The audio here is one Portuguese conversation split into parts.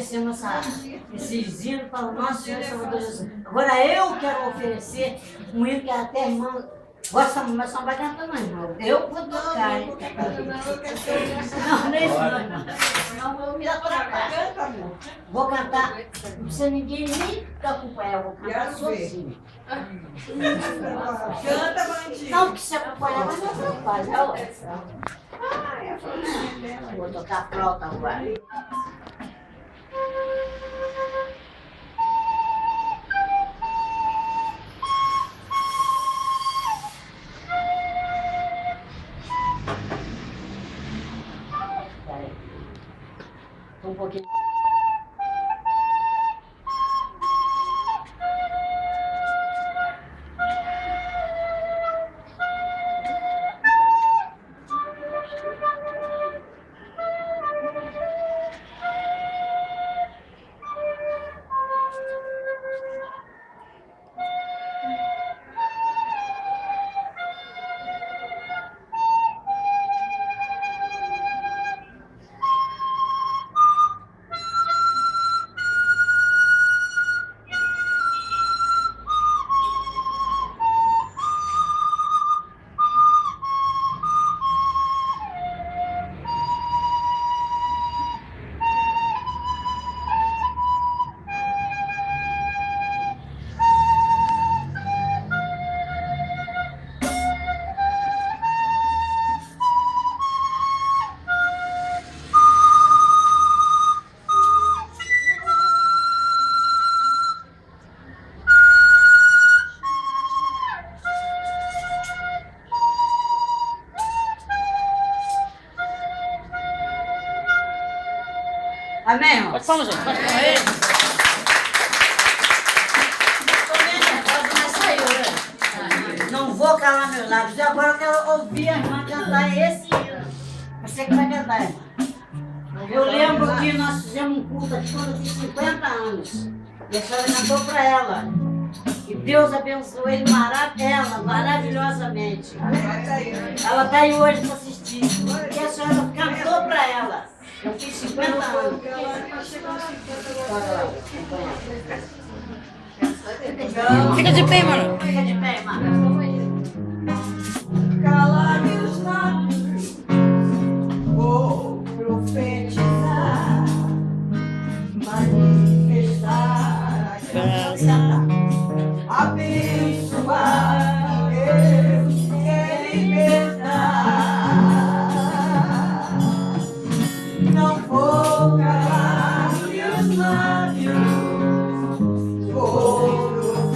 oferecemos esses hinos para o nosso Senhor e Salvador Jesus. Agora eu quero oferecer um hino que até a irmã gosta muito, mas só vai cantar, não, irmão. Eu vou tocar. Não, não é isso, não, irmão. Não, vou me atrapalhar. Vou cantar, não precisa ninguém nem acompanhar, vou cantar sozinho. Canta, Bandinho. Não, que se acompanhar, mas não atrapalha. Vou tocar flauta agora. Um pouquinho. Amém, irmão? Pode palmas, gente. Pode palmas. Aê. Mas saiu, né? Não vou calar meus lábios. E agora eu quero ouvir a irmã cantar esse hino. Você que vai cantar, irmã. Eu lembro que nós fizemos um culto aqui quando eu tinha 50 anos. E a senhora cantou para ela. E Deus abençoou ela maravilhosamente. Ela está aí hoje para assistir. E a senhora cantou para ela. Eu fiz 50 anos. Fica de pé, mano. Fica de pé, irmã. Calar meus lábios, vou profetizar, manifestar a graça, abençoar, Deus quer libertar. Não vou calar meus lábios, vou profetizar.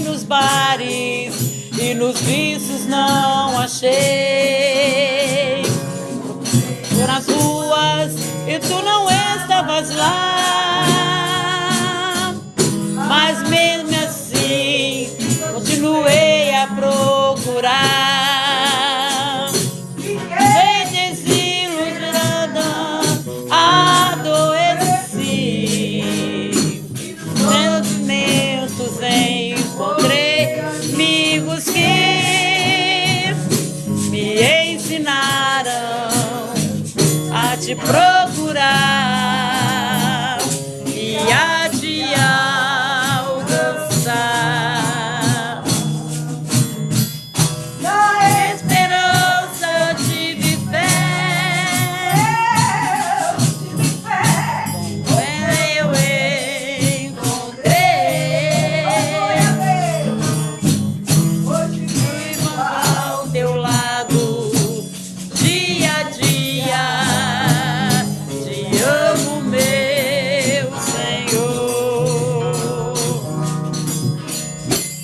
nos bares e nos vícios não achei. Por nas ruas e tu não estavas lá, mas mesmo assim continuei a procurar. Fiquei desilusionada, adoeci. Sentimentos encontrei, amigos que me ensinaram a te procurar e a te alcançar. Na esperança tive fé, eu encontrei ao teu lado dia a dia. Te amo, meu Senhor.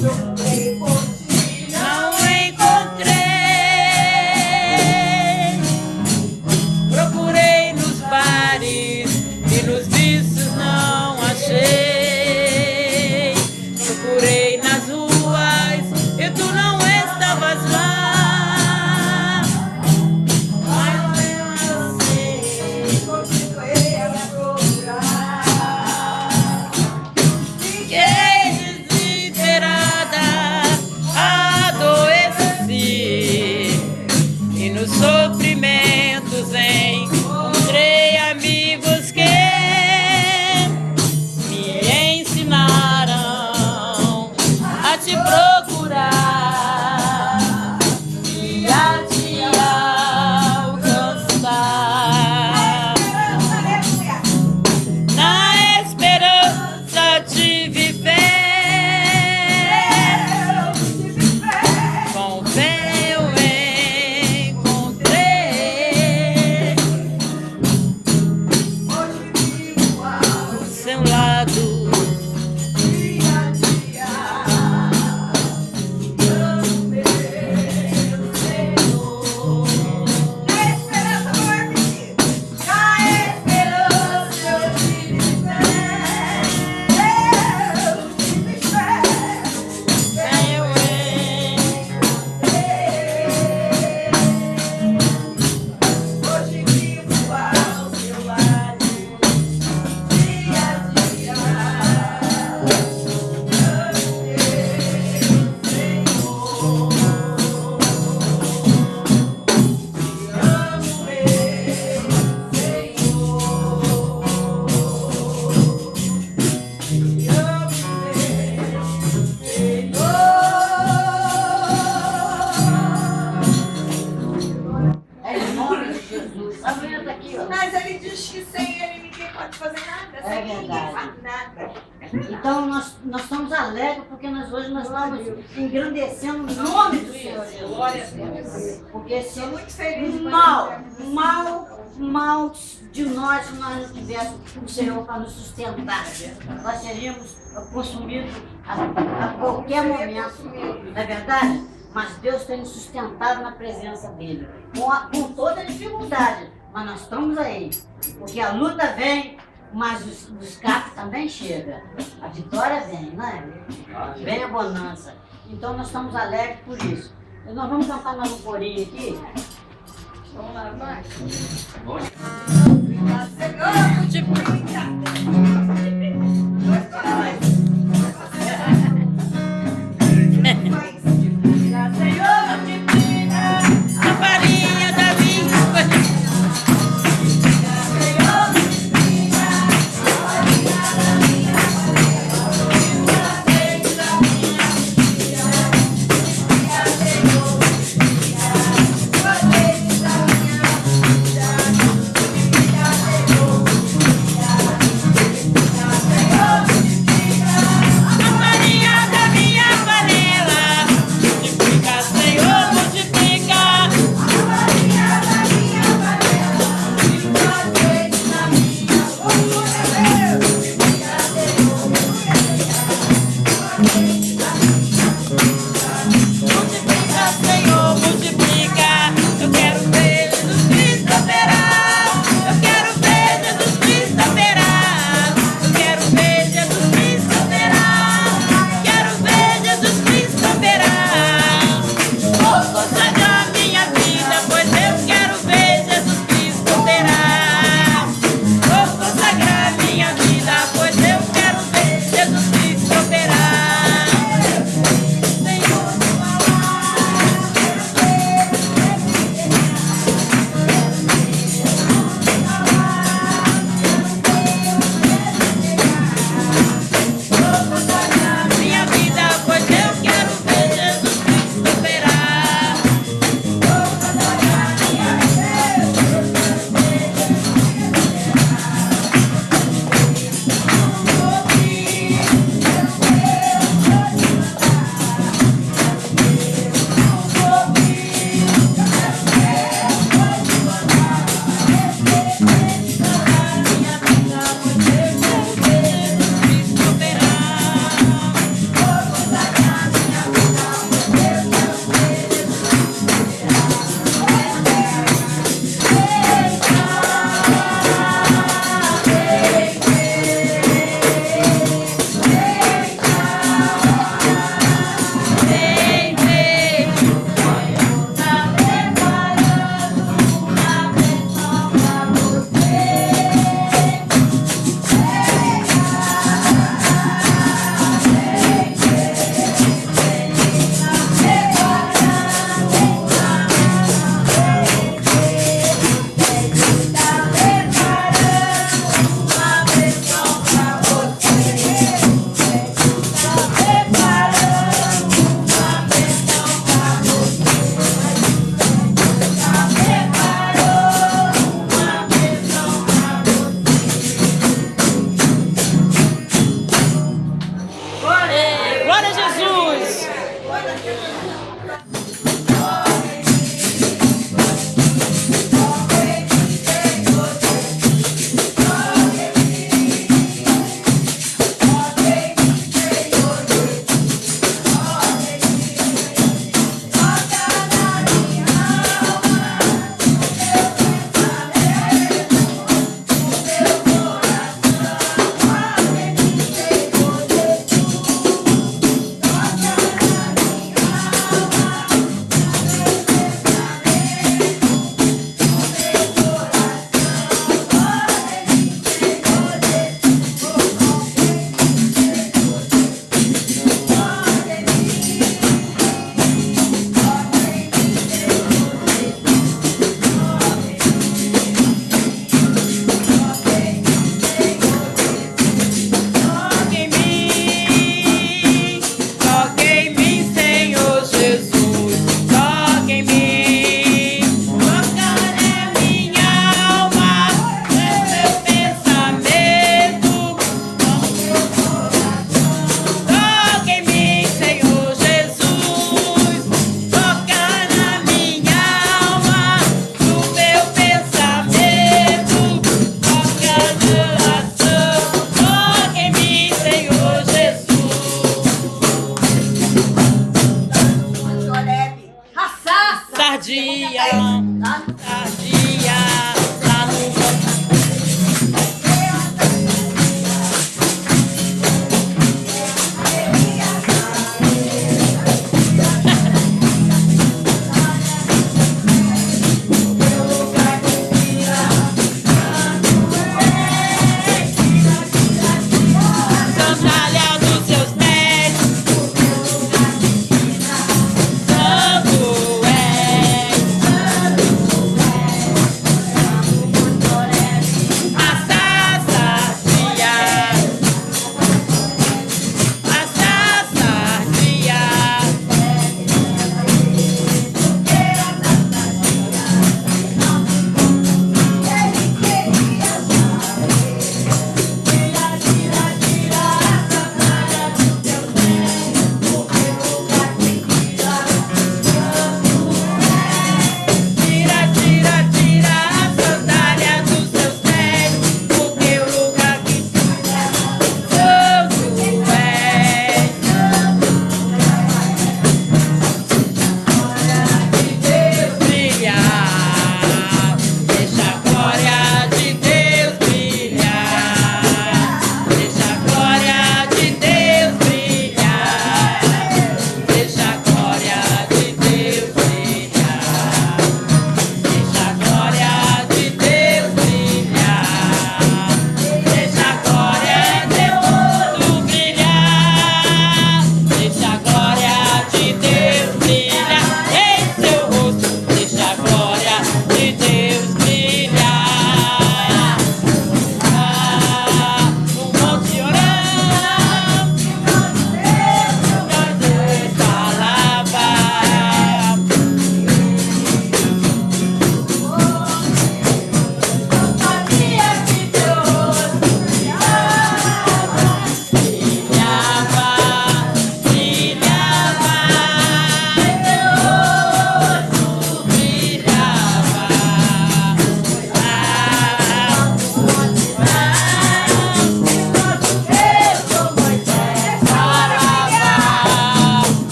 Não encontrei, procurei nos bares e nos vícios não achei. Procurei nas ruas e tu não estavas lá, mas mesmo assim fiquei desesperada, adoeci e nos sofrimentos encontrei amigos que me ensinaram a te procurar e a te alcançar. Na esperança tive fé, com fé eu encontrei o seu lado. É em nome de Jesus. A mulher está aqui, ó. Mas ele diz que sem ele ninguém pode fazer nada. É Sem ele ninguém verdade. faz nada. Então nós estamos alegres porque hoje nós estamos engrandecendo o nome do Senhor Jesus. Porque se Estou muito feliz. mal de nós se nós não tivéssemos o Senhor para nos sustentar. Nós seríamos consumidos a qualquer momento. Não é verdade? Mas Deus tem nos sustentado na presença dEle. Com toda a dificuldade. Mas nós estamos aí. Porque a luta vem, mas o escape também chega. A vitória vem, não é? Vem a bonança. Então nós estamos alegres por isso. Nós vamos cantar mais um corinho aqui. Vamos lá, vai. A farinha da língua. Senhor,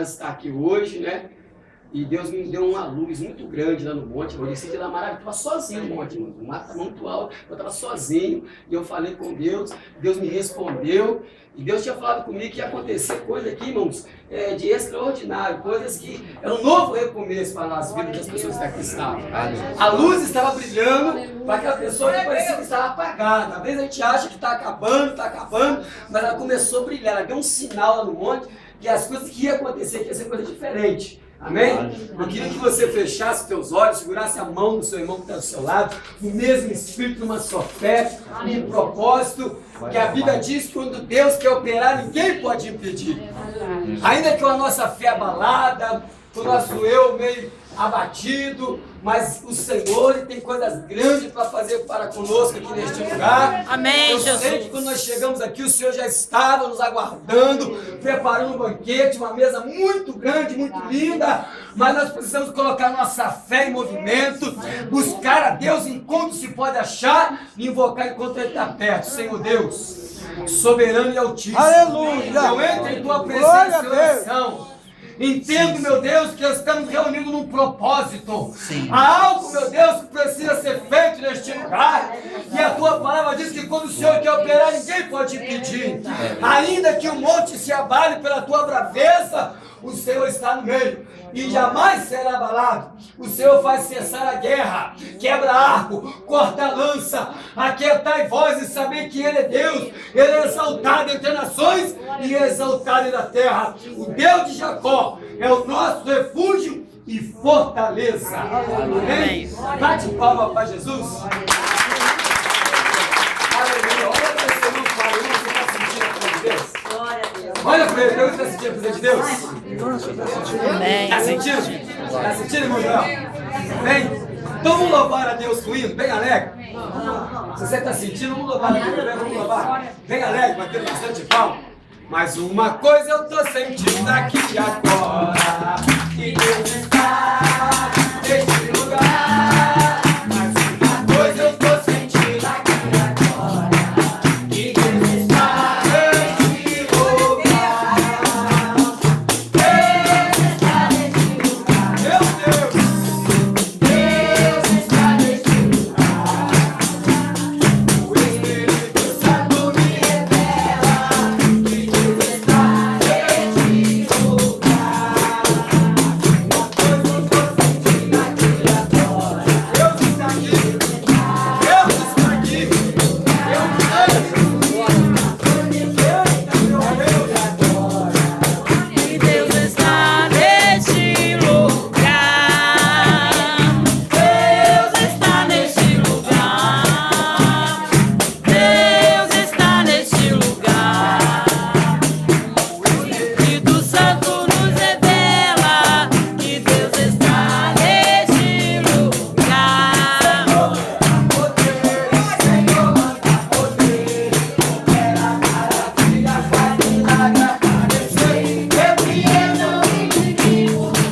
de estar aqui hoje, né? E Deus me deu uma luz muito grande lá no monte. Eu decidi lá maravilha, eu estava sozinho no monte, mano. O mato estava muito alto, eu estava sozinho. E eu falei com Deus, Deus me respondeu. E Deus tinha falado comigo que ia acontecer coisa aqui, irmãos, de extraordinário. Coisas que era um novo recomeço para as vidas das pessoas que aqui estavam. A luz estava brilhando para aquela pessoa que parecia que estava apagada. Às vezes a gente acha que está acabando, mas ela começou a brilhar. Ela deu um sinal lá no monte que as coisas que iam acontecer, que ia ser coisa diferente. Amém? Eu queria que você fechasse seus olhos, segurasse a mão do seu irmão que está do seu lado, no mesmo espírito, numa só fé, num propósito, que a Bíblia diz que quando Deus quer operar, ninguém pode impedir. Ainda que a nossa fé abalada, o nosso eu meio abatido, mas o Senhor ele tem coisas grandes para fazer para conosco aqui neste lugar. Amém, Eu Jesus. sei que quando nós chegamos aqui, o Senhor já estava nos aguardando, preparando um banquete, uma mesa muito grande, muito linda, mas nós precisamos colocar nossa fé em movimento, buscar a Deus enquanto se pode achar e invocar enquanto Ele está perto. Senhor Deus, soberano e altíssimo, Aleluia. eu entro em Tua Glória a presença e oração. Entendo, meu Deus, que estamos reunidos num propósito. Há algo, meu Deus, que precisa ser feito neste lugar. E a tua palavra diz que quando o Senhor quer operar, ninguém pode impedir. Ainda que o monte se abale pela tua braveza, o Senhor está no meio e jamais será abalado. O Senhor faz cessar a guerra, quebra arco, corta a lança, aquietai vós e saber que Ele é Deus. Ele é exaltado entre nações e exaltado na terra. O Deus de Jacó é o nosso refúgio e fortaleza. Amém? Bate palma para Jesus. Aleluia. Olha para esse irmão, pai, você está sentindo a presença de Deus? Olha para ele, você está sentindo a presença de Deus? Amém. Está sentindo? Está sentindo, irmão Joel? Bem, então vamos louvar a Deus com hino, bem alegre. Se você está sentindo, vamos louvar a Deus, vamos louvar. Bem alegre, batendo bastante palma. Mas uma coisa eu estou sentindo aqui agora, que Deus está neste lugar. Mas uma coisa eu estou sentindo aqui agora, que Deus está neste lugar. Deus está neste lugar. Meu Deus, Deus está neste lugar. O Espírito Santo me revela que Deus está neste lugar. Uma coisa eu estou sentindo aqui agora. Deus está aqui. Deus está aqui. Eu creio. E Deus está neste lugar. Deus está neste lugar. Deus está neste lugar. O Espírito Santo nos revela que Deus está neste lugar.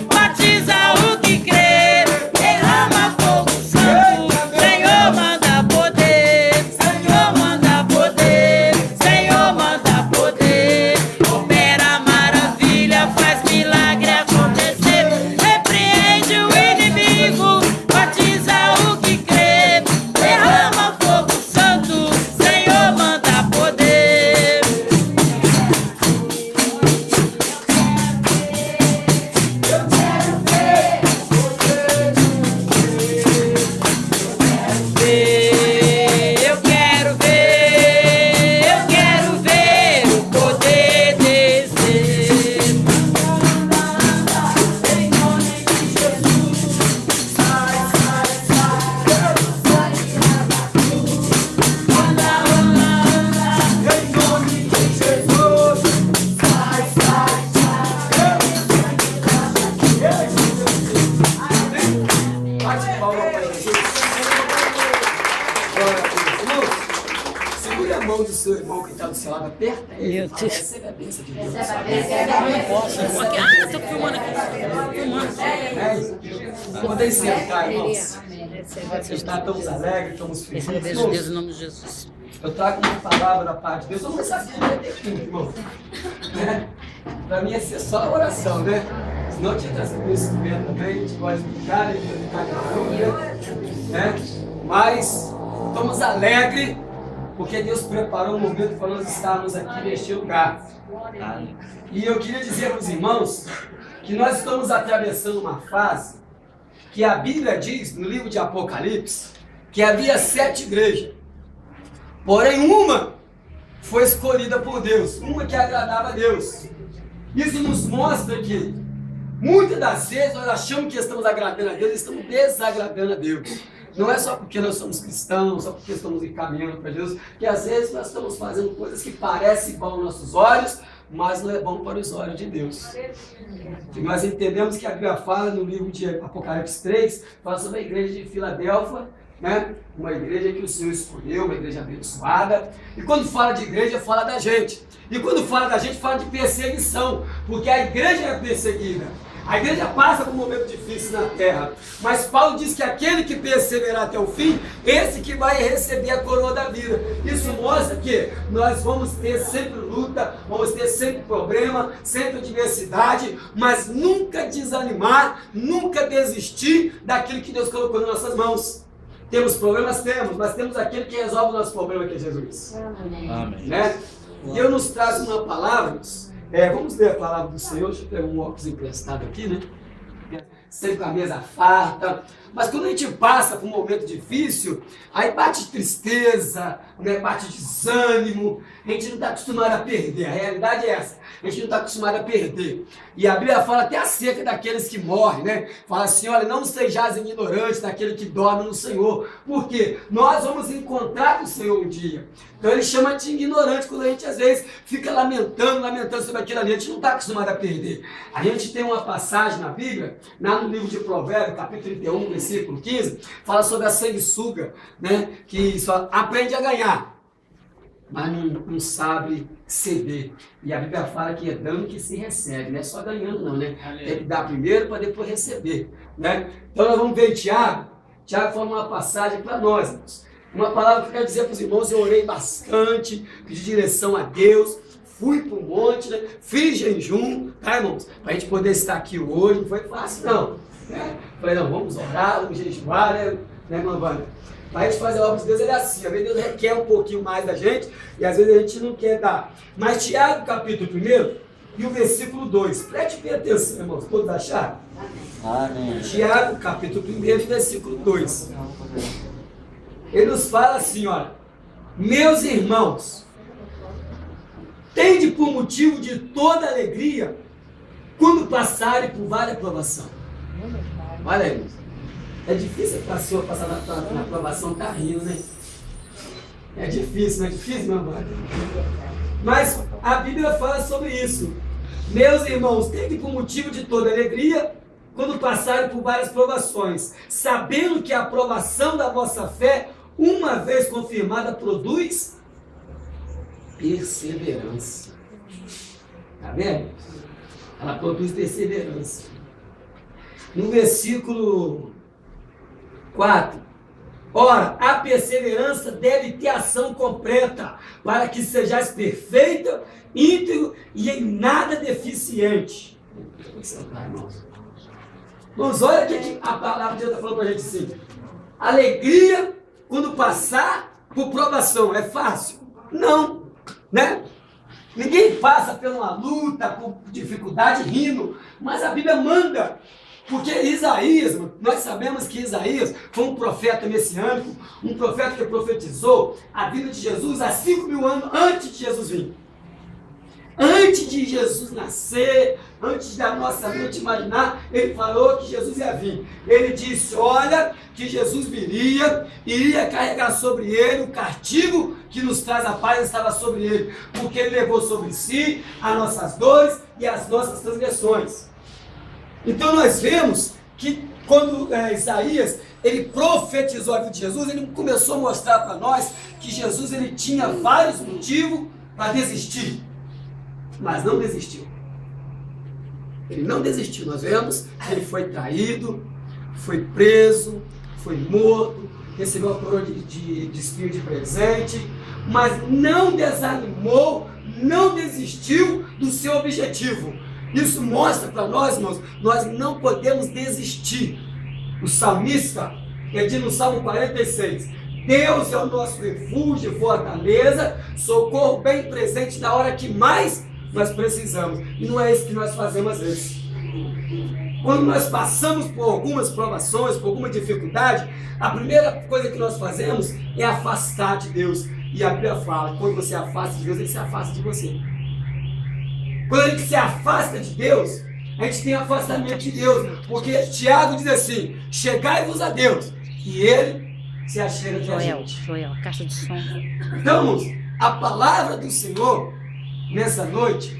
Batiza o que crê, derrama fogo santo. Senhor manda poder, Senhor manda poder, Senhor manda poder. Opera maravilha, faz milagre acontecer. Repreende o inimigo, batiza o que crê, derrama fogo santo. Senhor manda poder. Eu quero ver o poder descer. Bate palma para Jesus. Glória a Deus. Irmãos, segure a mão do seu irmão que está do seu lado, aperta ele. Meu e fala, Deus. receba a bênção de Deus. Tô filmando aqui. Filmando. Podem sentar, irmãos. A gente está tão alegres, estamos felizes. Esse é o beijo de Deus em nome de Jesus. Eu trago uma palavra da parte de Deus. Vamos começar a se divertir, irmão. para mim é ser só a oração, né? Senão eu tinha trazido o instrumento também, a gente gosta de brincar, né? Mas estamos alegres, porque Deus preparou um momento para nós estarmos aqui neste lugar. E eu queria dizer para os irmãos que nós estamos atravessando uma fase que a Bíblia diz, no livro de Apocalipse, que havia 7 igrejas. Porém, uma foi escolhida por Deus, uma que agradava a Deus. Isso nos mostra que muitas das vezes nós achamos que estamos agradando a Deus e estamos desagradando a Deus. Não é só porque nós somos cristãos, só porque estamos encaminhando para Deus, que às vezes nós estamos fazendo coisas que parecem bom aos nossos olhos, mas não é bom para os olhos de Deus. E nós entendemos que a Bíblia fala no livro de Apocalipse 3, fala sobre a igreja de Filadélfia, né? Uma igreja que o Senhor escolheu, uma igreja abençoada. E quando fala de igreja, fala da gente. E quando fala da gente, fala de perseguição, porque a igreja é perseguida. A igreja passa por um momento difícil na terra, mas Paulo diz que aquele que perseverar até o fim, esse que vai receber a coroa da vida. Isso mostra que nós vamos ter sempre luta, vamos ter sempre problema, sempre adversidade, mas nunca desanimar, nunca desistir daquilo que Deus colocou nas nossas mãos. Temos problemas? Temos, mas temos aquele que resolve o nosso problema, que é Jesus. Amém. Né? Deus nos traz uma palavra. Vamos ler a palavra do Senhor. Deixa eu pegar um óculos emprestado aqui, né? Sempre com a mesa farta. Mas quando a gente passa por um momento difícil, aí bate tristeza, né? Bate desânimo. A gente não está acostumado a perder. A realidade é essa. A gente não está acostumado a perder. E a Bíblia fala até acerca daqueles que morrem, né? Fala assim, olha, não sejais ignorantes daquele que dorme no Senhor. Por quê? Nós vamos encontrar com o Senhor um dia. Então ele chama de ignorante quando a gente às vezes fica lamentando sobre aquilo ali. A gente não está acostumado a perder. A gente tem uma passagem na Bíblia, lá no livro de Provérbios, capítulo 31, versículo 15, fala sobre a sanguessuga, né? Que só aprende a ganhar, mas não sabe ceder. E a Bíblia fala que é dando que se recebe, não é só ganhando não, né? Tem que dar primeiro para depois receber, né? Então nós vamos ver Tiago. Tiago fala uma passagem para nós, irmãos. Uma palavra que eu quero dizer para os irmãos, eu orei bastante, pedi direção a Deus, fui para o monte, né? Fiz jejum, tá, irmãos? Para a gente poder estar aqui hoje, não foi fácil não. Né? Falei, não, vamos orar, vamos jejuar, né, irmã Wanda? Para a gente fazer a obra de Deus, ele é assim, às vezes Deus requer um pouquinho mais da gente, e às vezes a gente não quer dar. Mas Tiago, capítulo 1, e o versículo 2, preste bem atenção, irmãos, todos acharam? Amém. Tiago, capítulo 1, versículo 2. Ele nos fala assim, olha, meus irmãos, tende por motivo de toda alegria, quando passarem por várias provação. Olha aí, é difícil a pessoa passar na provação, tá rindo, né? É difícil, não é difícil, meu amor? Mas a Bíblia fala sobre isso. Meus irmãos, tende por motivo de toda alegria, quando passarem por várias provações, sabendo que a aprovação da vossa fé, uma vez confirmada, produz perseverança. Tá vendo? Ela produz perseverança. No versículo 4, ora, a perseverança deve ter ação completa, para que sejais perfeita, íntegro e em nada deficiente. Irmãos, olha o que a palavra de Deus está falando para a gente assim. Alegria quando passar por provação. É fácil? Não, né? Ninguém passa por uma luta, por dificuldade rindo, mas a Bíblia manda. Porque Isaías, nós sabemos que Isaías foi um profeta messiânico, um profeta que profetizou a vida de Jesus há 5.000 anos antes de Jesus vir. Antes de Jesus nascer, antes da nossa mente imaginar, ele falou que Jesus ia vir. Ele disse, olha, que Jesus viria, iria carregar sobre ele o castigo que nos traz a paz, estava sobre ele, porque ele levou sobre si as nossas dores e as nossas transgressões. Então nós vemos que quando Isaías ele profetizou a vida de Jesus, ele começou a mostrar para nós que Jesus ele tinha vários motivos para desistir, mas não desistiu. Ele não desistiu. Nós vemos que ele foi traído, foi preso, foi morto, recebeu a coroa de espinho de presente, mas não desanimou, não desistiu do seu objetivo. Isso mostra para nós, irmãos, nós não podemos desistir. O salmista, ele diz no Salmo 46, Deus é o nosso refúgio e fortaleza, socorro bem presente na hora que mais nós precisamos. E não é isso que nós fazemos às vezes. Quando nós passamos por algumas provações, por alguma dificuldade, a primeira coisa que nós fazemos é afastar de Deus. E a Bíblia fala, quando você afasta de Deus, Ele se afasta de você. Quando a gente se afasta de Deus, a gente tem afastamento de Deus. Porque Tiago diz assim, chegai-vos a Deus, e Ele se achega de a gente. Joel, caixa de som. Então, a palavra do Senhor, nessa noite,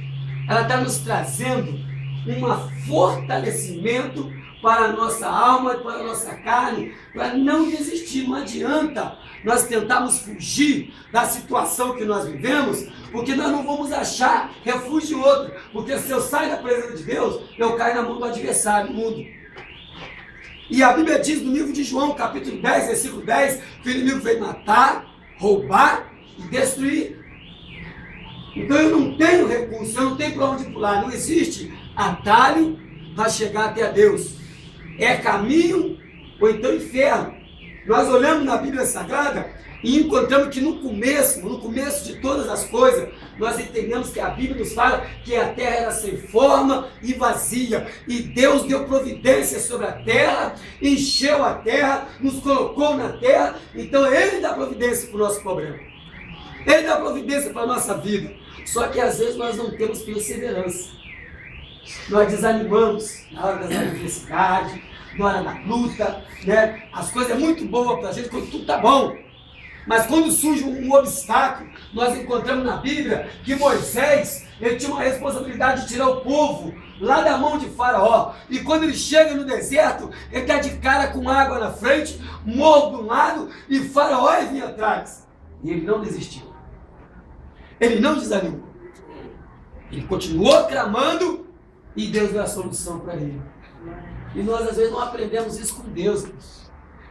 ela está nos trazendo um fortalecimento para a nossa alma e para a nossa carne, para não desistir. Não adianta nós tentarmos fugir da situação que nós vivemos, porque nós não vamos achar refúgio em outro, porque se eu sair da presença de Deus, eu caio na mão do adversário, do mundo. E a Bíblia diz no livro de João, capítulo 10, versículo 10, que o inimigo veio matar, roubar e destruir. Então eu não tenho recurso, eu não tenho para onde pular, não existe atalho para chegar até a Deus. É caminho ou então inferno. Nós olhamos na Bíblia Sagrada e encontramos que no começo de todas as coisas, nós entendemos que a Bíblia nos fala que a terra era sem forma e vazia, e Deus deu providência sobre a terra, encheu a terra, nos colocou na terra. Então Ele dá providência para o nosso problema, Ele dá providência para a nossa vida. Só que às vezes nós não temos perseverança, nós desanimamos na hora das adversidades, na hora da luta, né? As coisas é muito boas para a gente quando tudo está bom. Mas quando surge um obstáculo, nós encontramos na Bíblia que Moisés, ele tinha uma responsabilidade de tirar o povo lá da mão de Faraó. E quando ele chega no deserto, ele está de cara com água na frente, morro de um lado, e Faraó vinha atrás. E ele não desistiu. Ele não desanimou. Ele continuou clamando e Deus deu a solução para ele. E nós às vezes não aprendemos isso com Deus.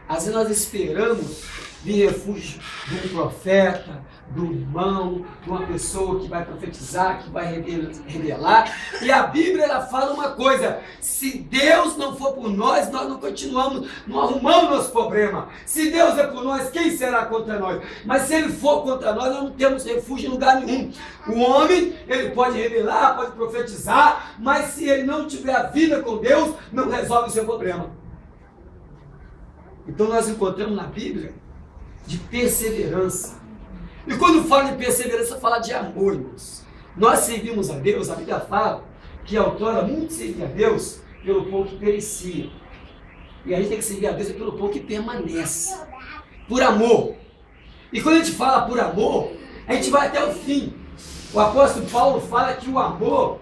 Às vezes nós esperamos vir refúgio de um profeta, de um irmão, de uma pessoa que vai profetizar, que vai revelar. E a Bíblia ela fala uma coisa: se Deus não for por nós, nós não continuamos, não arrumamos nosso problema. Se Deus é por nós, quem será contra nós? Mas se Ele for contra nós, nós não temos refúgio em lugar nenhum. O homem, ele pode revelar, pode profetizar, mas se ele não tiver a vida com Deus, não resolve o seu problema. Então nós encontramos na Bíblia de perseverança. E quando fala de perseverança, fala de amor, irmãos. Nós servimos a Deus, a Bíblia fala que outrora muito servia a Deus pelo povo que perecia. E a gente tem que servir a Deus pelo povo que permanece. Por amor. E quando a gente fala por amor, a gente vai até o fim. O apóstolo Paulo fala que o amor,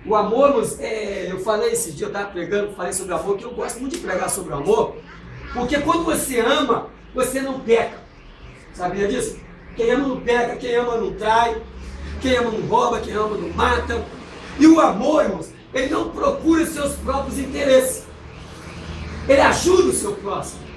eu falei esse dia, eu estava pregando, falei sobre o amor, que eu gosto muito de pregar sobre o amor, porque quando você ama, você não peca. Sabia disso? Quem ama não peca, quem ama não trai, quem ama não rouba, quem ama não mata. E o amor, irmãos, ele não procura os seus próprios interesses. Ele ajuda o seu próximo.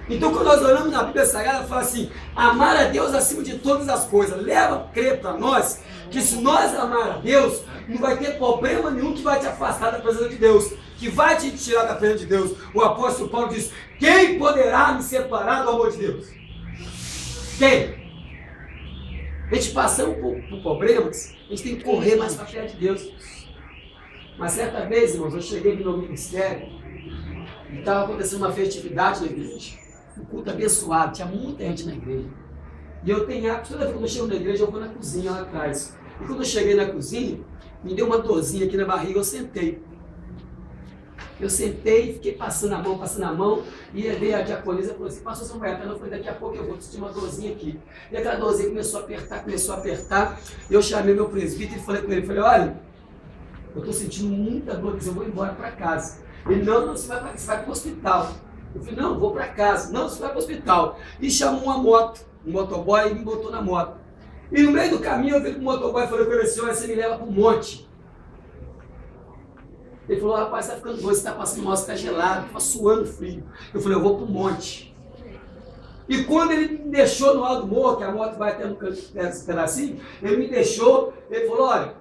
Então quando nós olhamos na Bíblia Sagrada, fala assim: amar a Deus acima de todas as coisas. Leva a crer para nós que se nós amar a Deus, não vai ter problema nenhum que vai te afastar da presença de Deus, que vai te tirar da presença de Deus. O apóstolo Paulo diz: quem poderá me separar do amor de Deus? Quem? A gente passando por problemas, a gente tem que correr mais para perto de Deus. Mas certa vez, irmãos, eu cheguei no meu ministério e estava acontecendo uma festividade na igreja, um culto abençoado, tinha muita gente na igreja. E eu tenho hábito, toda vez que eu chego na igreja, eu vou na cozinha lá atrás. E quando eu cheguei na cozinha, me deu uma dorzinha aqui na barriga, eu sentei. Eu sentei, fiquei passando a mão, e veio a diaconisa e falou assim: pastor Samuel, eu falei, daqui a pouco eu vou sentir uma dorzinha aqui. E aquela dorzinha começou a apertar, eu chamei meu presbítero e falei com ele, olha, eu estou sentindo muita dor, eu vou embora para casa. Ele, não, você vai para o hospital. Eu falei, não, vou para casa. Não, você vai para o hospital. E chamou uma moto, um motoboy, e me botou na moto. E no meio do caminho eu vi que o motoboy falou com ele assim: olha, você me leva para o monte. Ele falou: rapaz, você está ficando doido, você está passando mal, você está gelado, está suando frio. Eu falei: eu vou para o monte. E quando ele me deixou no alto do morro, que a moto vai até no canto desse pedacinho, ele me deixou, ele falou, olha,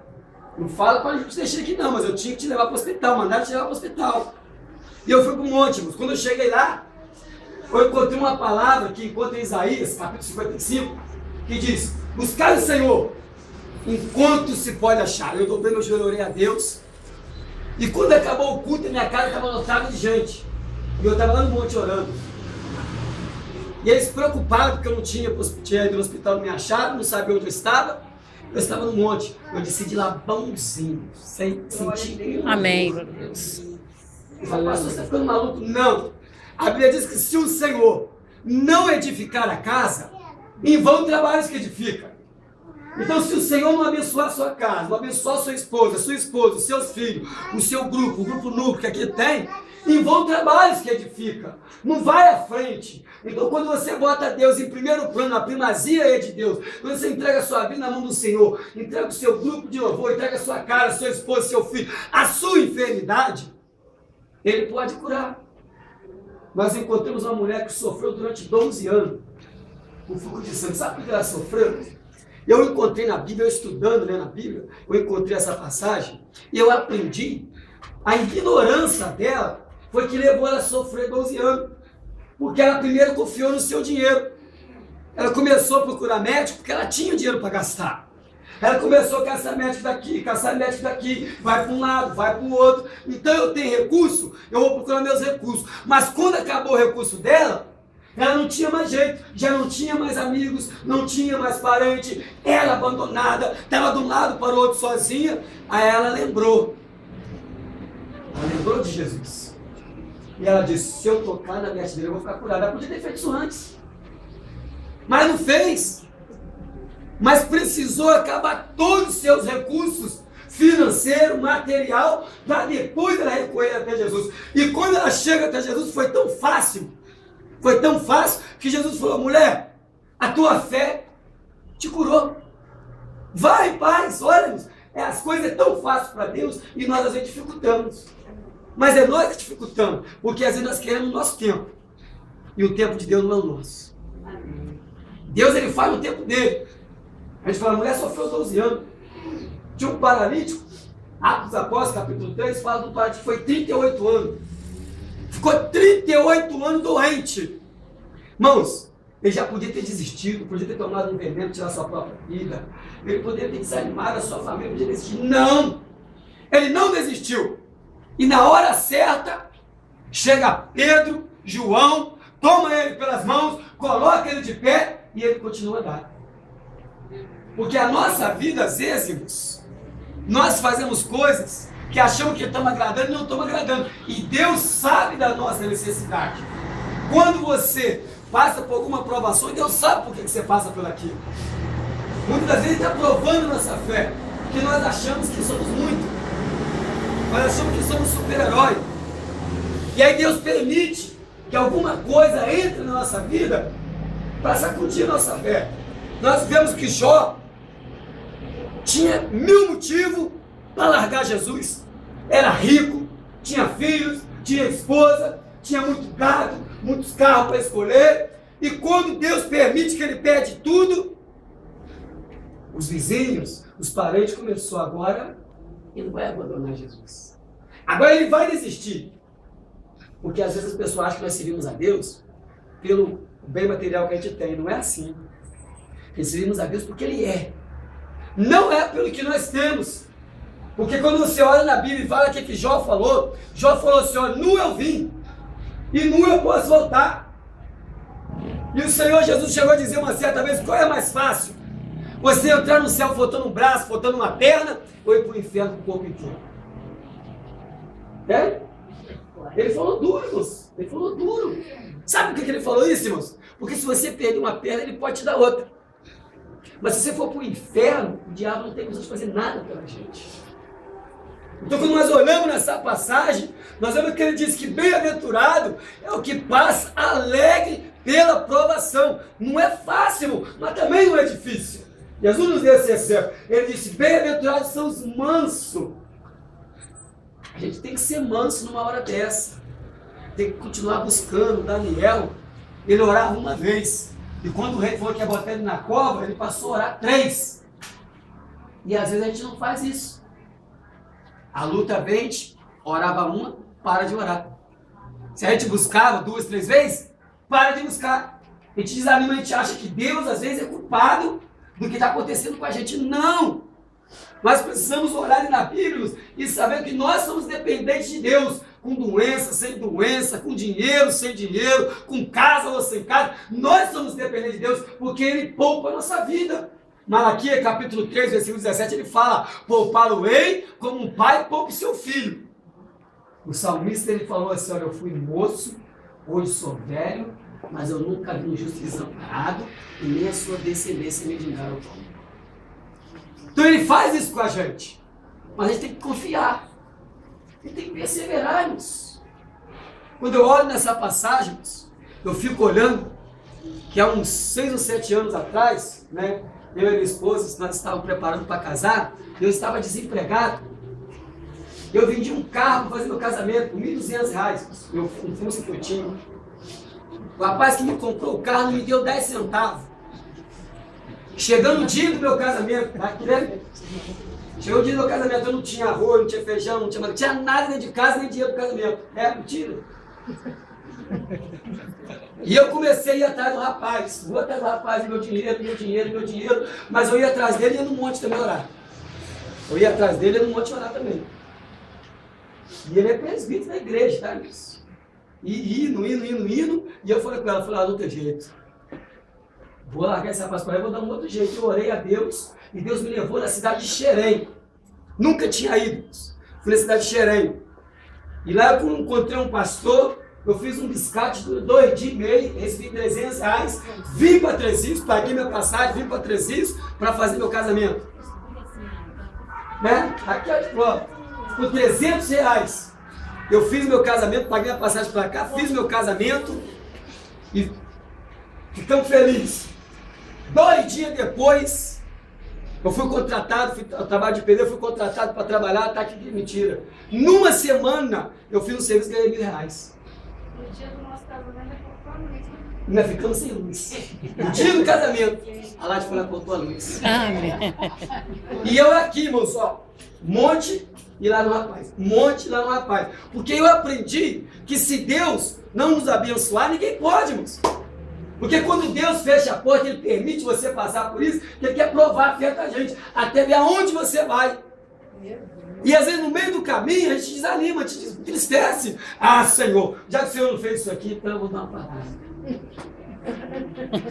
não fala para te deixar aqui não, mas eu tinha que te levar para o hospital, mandaram te levar para o hospital. E eu fui para o monte, mas quando eu cheguei lá, eu encontrei uma palavra que encontra em Isaías, capítulo 55, que diz, buscar o Senhor, enquanto se pode achar. Eu dobrei meu joelho, orei a Deus, e quando acabou o culto, minha casa estava lotada de gente, e eu estava lá no monte orando. E eles preocupados porque eu não tinha ido no hospital, não me acharam, não sabia onde eu estava no monte. Eu desci de lá bonzinho, sem sentir. Amém, glória a Deus. Eu falei, pastor, você está ficando maluco? Não. A Bíblia diz que se o Senhor não edificar a casa, em vão trabalhos que edifica. Então, se o Senhor não abençoar a sua casa, não abençoar a sua esposa, os seus filhos, o seu grupo, o grupo núcleo que aqui tem, em vão trabalhos que edifica. Não vai à frente. Então, quando você bota Deus em primeiro plano, a primazia é de Deus. Quando você entrega a sua vida na mão do Senhor, entrega o seu grupo de louvor, entrega a sua cara, a sua esposa, seu filho, a sua enfermidade, Ele pode curar. Nós encontramos uma mulher que sofreu durante 12 anos com fluxo de sangue. Sabe por que ela sofreu? Eu encontrei na Bíblia, eu estudando na Bíblia, eu encontrei essa passagem e eu aprendi. A ignorância dela foi que levou ela a sofrer 12 anos. Porque ela primeiro confiou no seu dinheiro. Ela começou a procurar médico porque ela tinha dinheiro para gastar. Ela começou a caçar médico daqui, vai para um lado, vai para o outro. Então eu tenho recurso, eu vou procurar meus recursos. Mas quando acabou o recurso dela, ela não tinha mais jeito, já não tinha mais amigos, não tinha mais parente, ela abandonada, estava de um lado para o outro sozinha. Aí ela lembrou de Jesus. E ela disse, se eu tocar na veste dele, eu vou ficar curada. Ela podia ter feito isso antes. Mas não fez. Mas precisou acabar todos os seus recursos, financeiro, material, para depois ela recorrer até Jesus. E quando ela chega até Jesus, foi tão fácil, que Jesus falou, mulher, a tua fé te curou. Vai em paz, olha, as coisas é tão fácil para Deus e nós às vezes dificultamos. Mas é nós que dificultamos, porque às vezes nós queremos o nosso tempo. E o tempo de Deus não é o nosso. Deus, ele faz no tempo dele. A gente fala, a mulher sofreu 12 anos. Tinha um paralítico, Atos dos Apóstolos, capítulo 3, fala do paralítico que foi 38 anos. Ficou 38 anos doente. Irmãos, ele já podia ter desistido, podia ter tomado um veneno, tirar sua própria vida. Ele poderia ter desanimado a sua família, podia desistir. Não! Ele não desistiu. E na hora certa, chega Pedro, João, toma ele pelas mãos, coloca ele de pé e ele continua a dar. Porque a nossa vida, às vezes, irmãos, nós fazemos coisas que achamos que estamos agradando e não estamos agradando. E Deus sabe da nossa necessidade. Quando você passa por alguma provação, Deus sabe por que você passa por aquilo. Muitas das vezes Ele está provando nossa fé, porque nós achamos que somos muito. Nós achamos que somos super-herói. E aí Deus permite que alguma coisa entre na nossa vida para sacudir nossa fé. Nós vemos que Jó tinha 1000 motivos para largar Jesus. Era rico, tinha filhos, tinha esposa, tinha muito gado, muitos carros para escolher. E quando Deus permite que ele perde tudo, os vizinhos, os parentes começaram agora, ele não vai abandonar Jesus. Agora ele vai desistir. Porque às vezes as pessoas acham que nós servimos a Deus pelo bem material que a gente tem. Não é assim. Servimos a Deus porque Ele é. Não é pelo que nós temos. Porque quando você olha na Bíblia e fala o que Jó falou assim, ó, nu eu vim, e nu eu posso voltar. E o Senhor Jesus chegou a dizer uma certa vez, qual é mais fácil? Você entrar no céu faltando um braço, faltando uma perna, ou ir para o inferno com o corpo inteiro? É? Ele falou duro, irmãos. Ele falou duro. Sabe por que ele falou isso, irmãos? Porque se você perder uma perna, ele pode te dar outra. Mas se você for para o inferno, o diabo não tem condição de fazer nada pela gente. Então quando nós olhamos nessa passagem, nós vemos que ele diz que bem-aventurado é o que passa alegre pela provação. Não é fácil, mas também não é difícil. Jesus nos deu esse exemplo. Ele disse, bem-aventurados são os mansos. A gente tem que ser manso numa hora dessa. Tem que continuar buscando Daniel. ele orava uma vez. E quando o rei falou que ia botar ele na cova, ele passou a orar 3. E às vezes a gente não faz isso. A luta vem, a gente orava uma, para de orar. Se a gente buscava 2, 3 vezes, para de buscar. A gente desanima, a gente acha que Deus às vezes é culpado do que está acontecendo com a gente. Não! Nós precisamos orar na Bíblia e saber que nós somos dependentes de Deus. Com doença, sem doença, com dinheiro, sem dinheiro, com casa ou sem casa. Nós somos dependentes de Deus porque Ele poupa a nossa vida. Malaquias capítulo 3, versículo 17, ele fala: poupá-lo-ei como um pai poupa o seu filho. O salmista ele falou assim: olha, eu fui moço, hoje sou velho, mas eu nunca vi um justo desamparado e nem a sua descendência mendigar o pão. Então ele faz isso com a gente, mas a gente tem que confiar e tem que perseverar, irmãos. Quando eu olho nessa passagem, eu fico olhando que há uns 6 ou 7 anos atrás, né, eu e minha esposa, nós estávamos preparando para casar, eu estava desempregado. Eu vendi um carro para fazer meu casamento por R$1.200, um Fusca que eu tinha. O rapaz que me comprou o carro não me deu 10 centavos. Chegando o dia do meu casamento, chegou o dia do meu casamento, eu não tinha arroz, não tinha feijão, não tinha nada dentro de casa, nem dinheiro para o casamento. É mentira. E eu comecei a ir atrás do rapaz. Vou atrás do rapaz, meu dinheiro. Mas eu ia atrás dele e ia no monte também orar. Eu ia atrás dele e ia no monte orar também. E ele é presbítero da igreja, tá, isso? E indo. E eu falei com ela, não tem jeito. Vou largar esse rapaz para ela, vou dar um outro jeito. Eu orei a Deus e Deus me levou na cidade de Xerém. Nunca tinha ido. Fui na cidade de Xerém. E lá eu encontrei um pastor. Eu fiz um biscate de 2 dias e meio, recebi R$300, vim para Trezis, paguei minha passagem, vim para Trezis para fazer meu casamento. Né? Aqui é de prova. Por R$300. Eu fiz meu casamento, paguei a passagem para cá, fiz meu casamento e ficamos felizes. 2 dias depois, eu fui contratado, fui trabalho de pedreiro, fui contratado para trabalhar, tá aqui de mentira. Numa semana, eu fiz um serviço e ganhei R$1.000. No dia do nosso casamento, cortou a luz. Nós ficamos sem luz. No dia do casamento, a Lade foi lá e cortou a luz. Amém. E eu aqui, irmãos, ó, monte e lá no rapaz. Monte e lá no rapaz. Porque eu aprendi que se Deus não nos abençoar, ninguém pode, irmãos. Porque quando Deus fecha a porta, Ele permite você passar por isso, Ele quer provar a fé da gente, até ver aonde você vai. E às vezes no meio do caminho a gente desanima, a gente entristece. Ah, Senhor, já que o Senhor não fez isso aqui, então eu vou dar uma parada.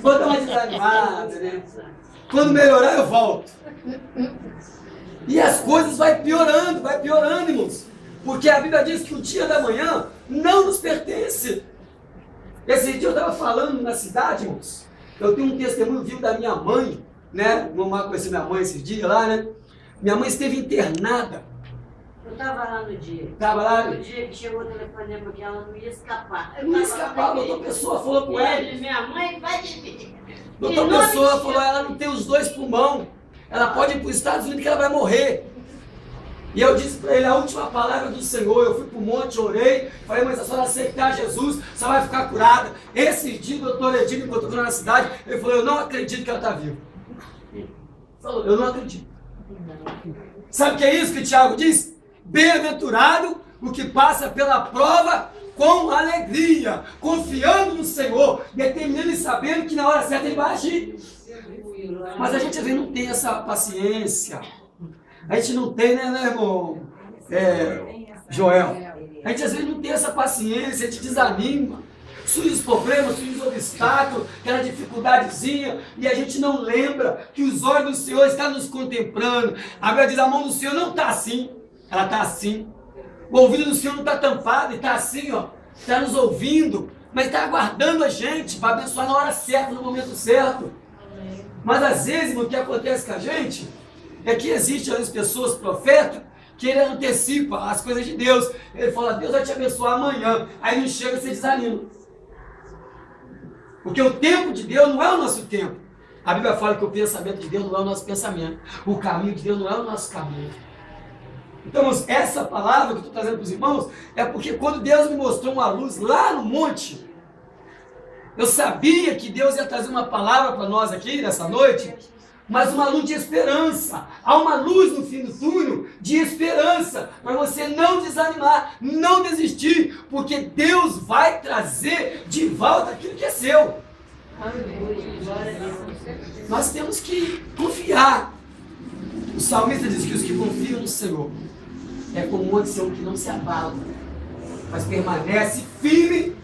Vou dar uma desanimada, né? Quando melhorar eu volto. E as coisas vai piorando, irmãos. Porque a Bíblia diz que o dia da manhã não nos pertence. Esse dia eu estava falando na cidade, irmãos. Eu tenho um testemunho vivo da minha mãe, né? Vamos lá conhecer minha mãe esse dia lá, né? Minha mãe esteve internada. Eu estava lá no dia. Estava lá? No dia que chegou o telefonema que ela não ia escapar. Não ia escapar, a doutora Pessoa falou com ela. Minha mãe vai de mim. Doutora Pessoa falou, ela não tem os 2 pulmões. Ela pode ir para os Estados Unidos que ela vai morrer. E eu disse para ele a última palavra do Senhor. Eu fui para o monte, orei, falei, mas se a senhora aceitar Jesus, você vai ficar curada. Esse dia o doutor Edinho me encontrou na cidade, ele falou, eu não acredito que ela está viva. Falou, eu não acredito. Sabe o que é isso que o Tiago diz? Bem-aventurado o que passa pela prova com alegria, confiando no Senhor, determinando e sabendo que na hora certa Ele vai agir. Mas a gente às vezes não tem essa paciência. A gente não tem, né, irmão? Joel. A gente às vezes não tem essa paciência, a gente desanima. Surge os problemas, surge os obstáculos, aquela dificuldadezinha, e a gente não lembra que os olhos do Senhor estão nos contemplando. A Bíblia diz, a mão do Senhor não está assim, ela está assim. O ouvido do Senhor não está tampado, está assim, ó, está nos ouvindo, mas está aguardando a gente para abençoar na hora certa, no momento certo. Mas às vezes, o que acontece com a gente é que existem as pessoas profetas que ele antecipa as coisas de Deus. Ele fala, Deus vai te abençoar amanhã. Aí não chega, você desanima. Porque o tempo de Deus não é o nosso tempo. A Bíblia fala que o pensamento de Deus não é o nosso pensamento. O caminho de Deus não é o nosso caminho. Então, irmãos, essa palavra que eu estou trazendo para os irmãos é porque quando Deus me mostrou uma luz lá no monte, Eu sabia que Deus ia trazer uma palavra para nós aqui nessa noite, mas uma luz de esperança. Há uma luz no fim do túnel de esperança, para você não desanimar, não desistir, porque Deus vai trazer de volta aquilo que é seu. Nós temos que confiar. O salmista diz que os que confiam no Senhor é como um monte Sião que não se abala, mas permanece firme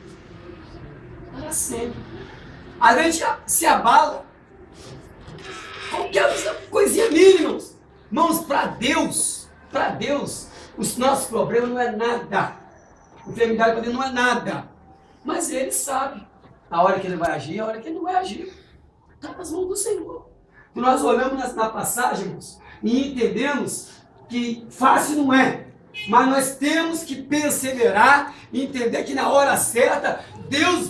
para sempre. A gente se abala, qualquer coisinha mínima. Irmãos, para Deus, os nossos problemas não é nada. A enfermidade para Deus não é nada. Mas Ele sabe a hora que Ele vai agir e a hora que Ele não vai agir. Está nas mãos do Senhor. E nós olhamos na passagem, irmãos, e entendemos que fácil não é. Mas nós temos que perseverar e entender que na hora certa, Deus